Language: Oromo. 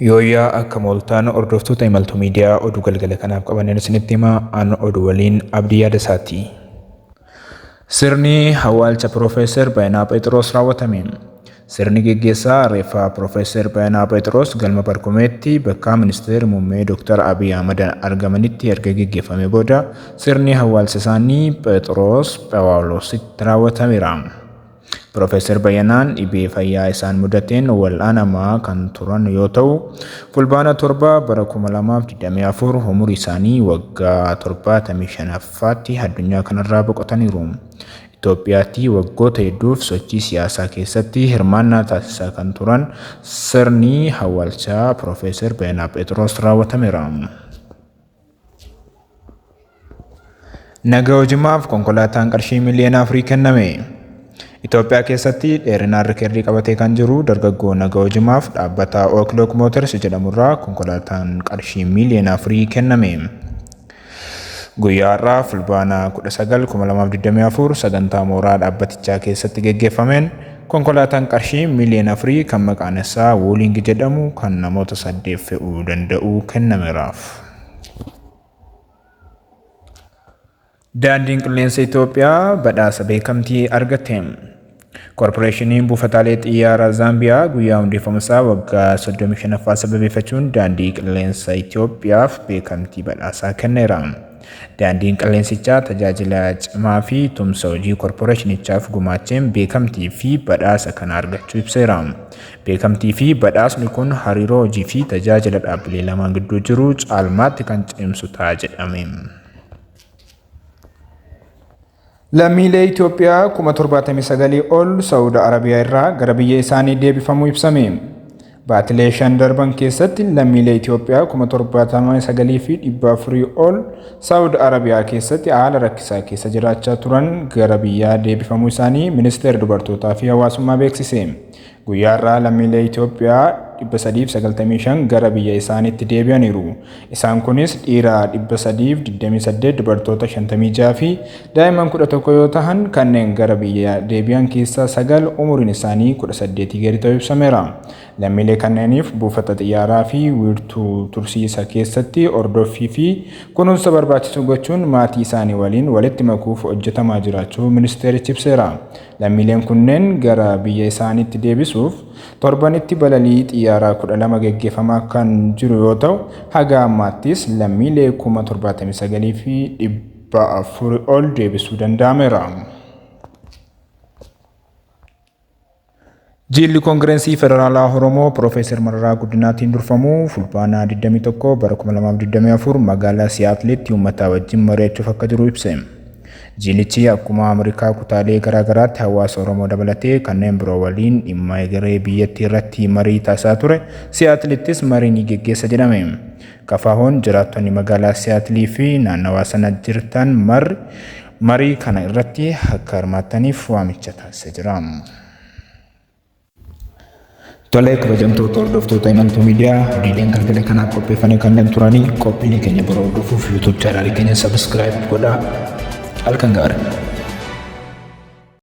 Yooyyaa akka mooltaan hordoftoota imaltuu miidiyaa oduu galgala kanaaf qabannen isinitti himaa aan oduu waliin Abdii Yaadasaati. Sirni awwaalcha Piroofeesar Baay'inaa Phexros raawwatame. Sirni geggeessaa reeffaa Piroofeesar Baay'inaa Phexros galma Barkumeetti bakka Ministeerri Muummee Dr. Abiy Ahmad argamanitti erga geggeeffame booda sirni awwaalcha isaanii Phexros Phaawulositti raawwatameera. Piroofeesar Baay'inaan dhibee fayyaa isaan mudateen wal'aanamaa kan turan yoo ta'u, fulbaana 7 bara 2024 umurii isaanii waggaa 75ffaatti addunyaa kanarraa boqotaniiru. Itoophiyaatti waggoota hedduuf sochii siyaasaa keessatti hirmaannaa taasisaa kan turan sirni awwaalchaa Piroofeesar Baay'inaa Phexros raawwatameera. Nagaa hojimaaf konkolaataan qarshii miliyoona 4 kenname. Itoophiyaa keessatti dheerinaan rikeerdii qabatee kan jiru dargaggoo Nagaa hojimaaf dhaabbata Ooklook Mootors jedhamurraa konkolaataan qarshii miliyoona 4 kenname. Guyyaa har'aa fulbaana 19 2024 sagantaa mooraa dhaabbatichaa keessatti geggeeffameen konkolaataan qarshii miliyoona 4 kan maqaan isaa Wuuling jedhamu kan namoota 8 fe'uu danda'u kennameeraaf. Daandiin qilleensa Itoophiyaa badhaasa beekamtii argate. Koorporeeshiniin buufataalee xiyyaaraa Zaambiyaa guyyaa hundeeffama isaa waggaa 35ffaa sababeeffachuun daandii qilleensa Itoophiyaaf beekamtii badhaasaa kenneera. Daandiin qilleensichaa tajaajila cimaa fi tumsa hojii koorporeeshinichaaf gumaacheen beekamtii fi badhaasa kana argachuu ibseera. Beekamtii fi badhaasni kun hariiroo hojii fi tajaajila dhaabbilee lamaan gidduu jiru caalmaatti kan cimsu ta'a jedhame. Lammiilee Itoophiyaa 79,000 ol Saawud Arabiyaa irraa gara biyya isaanii deebifamuu ibsame. Baatilee 5 darban keessatti lammiilee Itoophiyaa 79,400 ol Saawud Arabiyaa keessatti haala rakkisaa keessa jiraachaa turan gara biyyaa deebifamuu isaanii Ministeerri Dubartootaa fi Hawaasummaa beeksise. Guyyaa har'aa lammiilee Itoophiyaa 395 gara biyya isaaniitti deebi'aniiru. Isaan kunis dhiira 328, dubartoota 56 fi daa'imman 11 yoo ta'an kanneen gara biyya deebi'an keessaa 9 umuriin isaanii 18 gadi ta'uu ibsameera. Lammiilee kanneeniif buufata xiyyaaraa fi wiirtuu tursiisa keessatti hordoffii fi kunuunsa barbaachisu gochuun maatii isaanii waliin walitti makuuf hojjetamaa jiraachuu ministeerichi ibseera. Lammiileen kunneen gara biyya isaaniitti deebisuuf torbanitti balalii xiyyaaraa 12 geggeeffamaa kan jiru yoo ta'u, haga ammaattis lammiilee 79,400 ol deebisuu danda'ameera. Jilli Koongireensii Federaalaa Oromoo Piroofeesar Mararaa Guddinaatiin durfamu fulbaana 21 bara 2024 magaalaa Siyaatilitti uummataa wajjin mari'achuuf akka jiru ibse. Jilichi akkuma Ameerikaa kutaalee garaagaraatti hawaasa Oromoo dabalatee kanneen biroo waliin dhimma egeree biyyattii irratti marii taasisaa ture. Siyaatilittis marii ni geggeessa jedhame. Kafaahoon jiraattonni magaalaa Siyaatilii fi naannawaa sana jirtan marii kana irratti akka hirmaattaniif waamicha taasisee jira. Tolee, kabajamtoota hordoftoota imaltuu miidiyaa oduuleen galgala kanaaf qopheeffame kanneen turanii qophiilee keenya biroo hordofuuf YouTube chaanaalii keenya subscribe godhaa. Halkan gaarii.